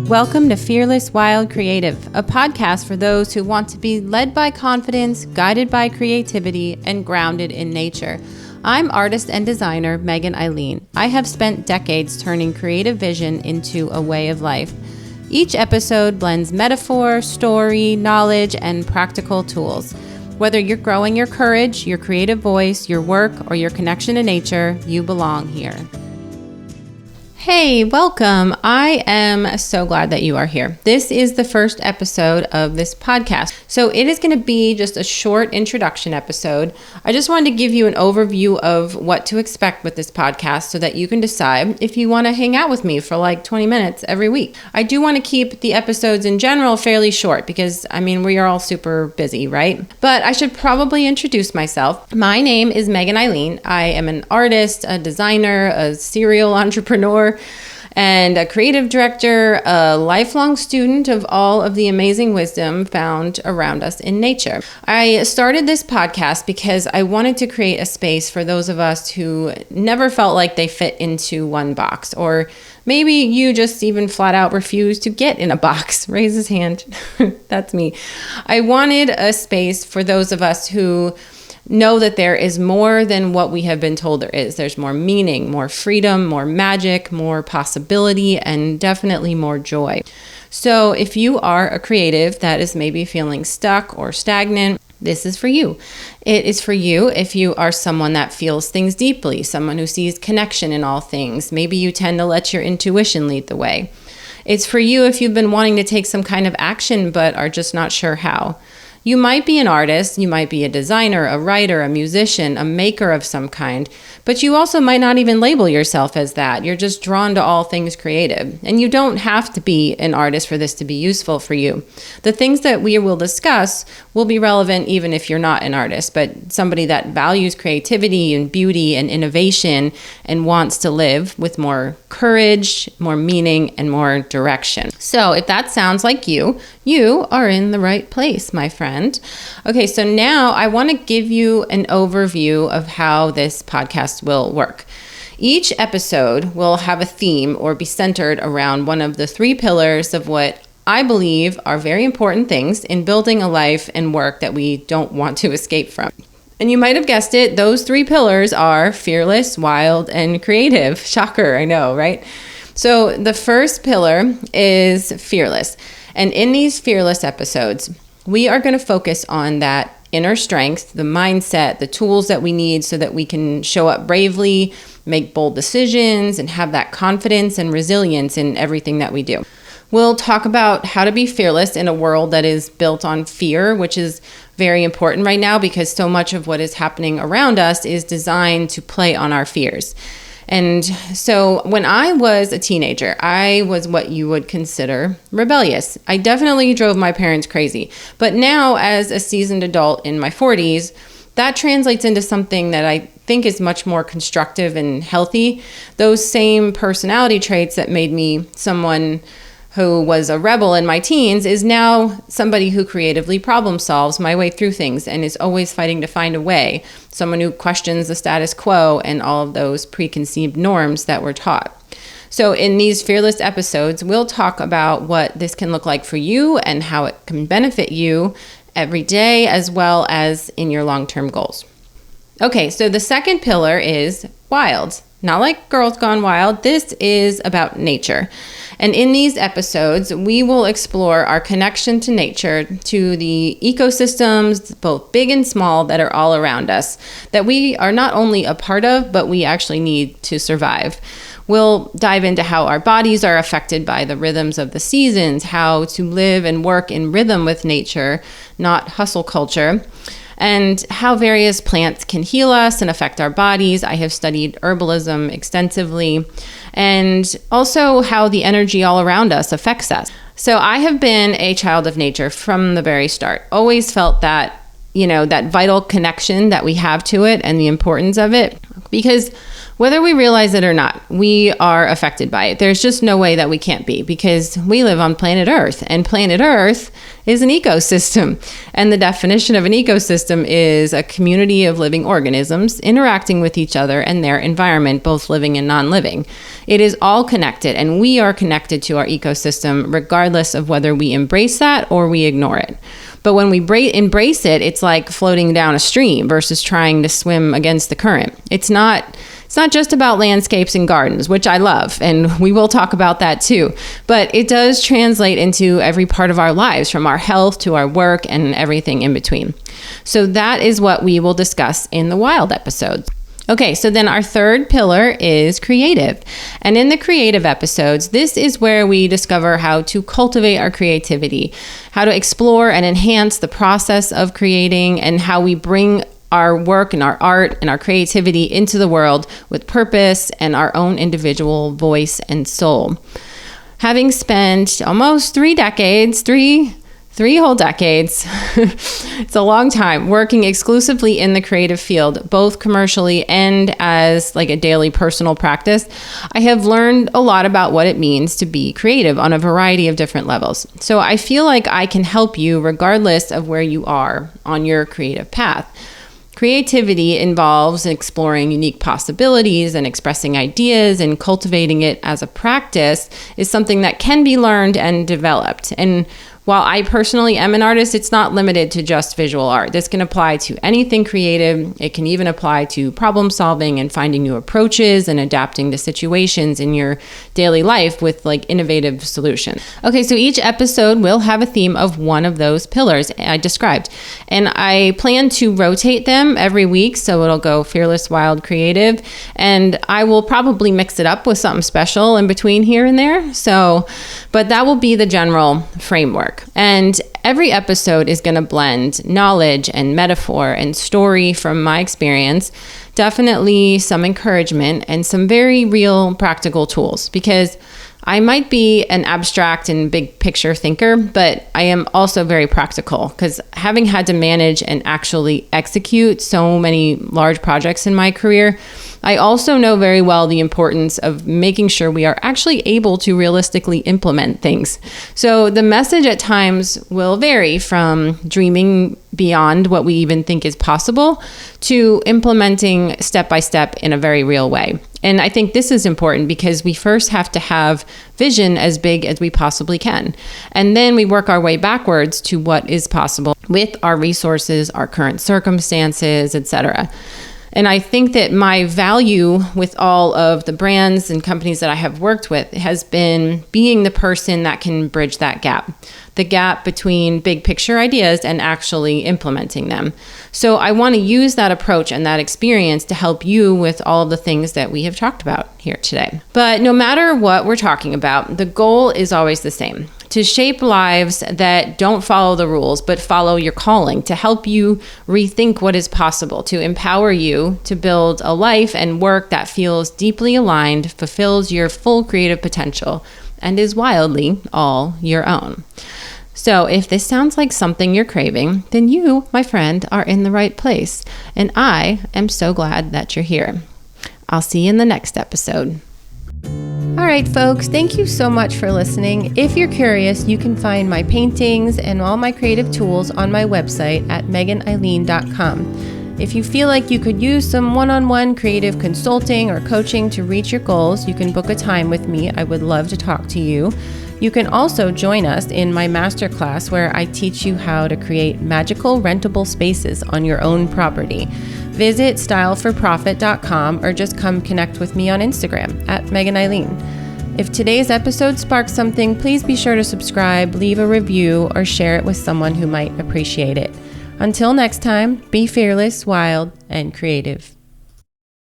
Welcome to Fearless Wild Creative, a podcast for those who want to be led by confidence, guided by creativity, and grounded in nature. I'm artist and designer Meghan Aileen. I have spent decades turning creative vision into a way of life. Each episode blends metaphor, story, knowledge, and practical tools. Whether you're growing your courage, your creative voice, your work, or your connection to nature, you belong here. Hey, welcome. I am so glad that you are here. This is the first episode of this podcast. So it is going to be just a short introduction episode. I just wanted to give you an overview of what to expect with this podcast so that you can decide if you want to hang out with me for like 20 minutes every week. I do want to keep the episodes in general fairly short because, we are all super busy, right? But I should probably introduce myself. My name is Meghan Aileen. I am an artist, a designer, a serial entrepreneur, and a creative director, a lifelong student of all of the amazing wisdom found around us in nature. I started this podcast because I wanted to create a space for those of us who never felt like they fit into one box, or maybe you just even flat out refuse to get in a box. Raise his hand. That's me. I wanted a space for those of us who know that there is more than what we have been told there is. There's more meaning, more freedom, more magic, more possibility, and definitely more joy. So if you are a creative that is maybe feeling stuck or stagnant, this is for you. It is for you if you are someone that feels things deeply, someone who sees connection in all things. Maybe you tend to let your intuition lead the way. It's for you if you've been wanting to take some kind of action but are just not sure how. You might be an artist, you might be a designer, a writer, a musician, a maker of some kind, but you also might not even label yourself as that. You're just drawn to all things creative. And you don't have to be an artist for this to be useful for you. The things that we will discuss will be relevant even if you're not an artist, but somebody that values creativity and beauty and innovation and wants to live with more courage, more meaning, and more direction. So if that sounds like you are in the right place, my friend. Okay, so now I want to give you an overview of how this podcast will work. Each episode will have a theme or be centered around one of the three pillars of what I believe are very important things in building a life and work that we don't want to escape from. And you might have guessed it, those three pillars are fearless, wild, and creative. Shocker, I know, right? So the first pillar is fearless. And in these fearless episodes, we are going to focus on that inner strength, the mindset, the tools that we need so that we can show up bravely, make bold decisions, and have that confidence and resilience in everything that we do. We'll talk about how to be fearless in a world that is built on fear, which is very important right now because so much of what is happening around us is designed to play on our fears. And so when I was a teenager, I was what you would consider rebellious. I definitely drove my parents crazy. But now as a seasoned adult in my 40s, that translates into something that I think is much more constructive and healthy. Those same personality traits that made me someone who was a rebel in my teens is now somebody who creatively problem solves my way through things and is always fighting to find a way. Someone who questions the status quo and all of those preconceived norms that we're taught. So in these fearless episodes, we'll talk about what this can look like for you and how it can benefit you every day as well as in your long-term goals. Okay, so the second pillar is wild. Not like Girls Gone Wild. This is about nature. And in these episodes, we will explore our connection to nature, to the ecosystems, both big and small, that are all around us, that we are not only a part of, but we actually need to survive. We'll dive into how our bodies are affected by the rhythms of the seasons, how to live and work in rhythm with nature, not hustle culture, and how various plants can heal us and affect our bodies. I have studied herbalism extensively, and also how the energy all around us affects us. So I have been a child of nature from the very start. Always felt that, that vital connection that we have to it and the importance of it. Because whether we realize it or not, we are affected by it. There's just no way that we can't be, because we live on planet Earth, and planet Earth is an ecosystem. And the definition of an ecosystem is a community of living organisms interacting with each other and their environment, both living and non-living. It is all connected, and we are connected to our ecosystem regardless of whether we embrace that or we ignore it. But when we embrace it, it's like floating down a stream versus trying to swim against the current. It's not just about landscapes and gardens, which I love, and we will talk about that too. But it does translate into every part of our lives, from our health to our work and everything in between. So that is what we will discuss in the Wild episodes. Okay, so then our third pillar is creative. And in the creative episodes, this is where we discover how to cultivate our creativity, how to explore and enhance the process of creating, and how we bring our work and our art and our creativity into the world with purpose and our own individual voice and soul. Having spent almost 3 decades, three whole decades, it's a long time, working exclusively in the creative field, both commercially and as like a daily personal practice, I have learned a lot about what it means to be creative on a variety of different levels. So I feel like I can help you regardless of where you are on your creative path. Creativity involves exploring unique possibilities and expressing ideas, and cultivating it as a practice is something that can be learned and developed. And while I personally am an artist, it's not limited to just visual art. This can apply to anything creative. It can even apply to problem solving and finding new approaches and adapting to situations in your daily life with like innovative solutions. Okay, so each episode will have a theme of one of those pillars I described. And I plan to rotate them every week. So it'll go fearless, wild, creative. And I will probably mix it up with something special in between here and there. But that will be the general framework. And every episode is going to blend knowledge and metaphor and story from my experience, definitely some encouragement and some very real practical tools, because I might be an abstract and big picture thinker, but I am also very practical, because having had to manage and actually execute so many large projects in my career, I also know very well the importance of making sure we are actually able to realistically implement things. So the message at times will vary from dreaming beyond what we even think is possible to implementing step by step in a very real way. And I think this is important because we first have to have vision as big as we possibly can. And then we work our way backwards to what is possible with our resources, our current circumstances, etc. And I think that my value with all of the brands and companies that I have worked with has been being the person that can bridge that gap, the gap between big picture ideas and actually implementing them. So I want to use that approach and that experience to help you with all of the things that we have talked about here today. But no matter what we're talking about, the goal is always the same: to shape lives that don't follow the rules, but follow your calling, to help you rethink what is possible, to empower you to build a life and work that feels deeply aligned, fulfills your full creative potential, and is wildly all your own. So if this sounds like something you're craving, then you, my friend, are in the right place. And I am so glad that you're here. I'll see you in the next episode. All right, folks, thank you so much for listening. If you're curious, you can find my paintings and all my creative tools on my website at meganaileen.com. If you feel like you could use some one-on-one creative consulting or coaching to reach your goals, you can book a time with me. I would love to talk to you. You can also join us in my masterclass where I teach you how to create magical rentable spaces on your own property. Visit styleforprofit.com or just come connect with me on Instagram at Meghan Aileen. If today's episode sparked something, please be sure to subscribe, leave a review, or share it with someone who might appreciate it. Until next time, be fearless, wild, and creative.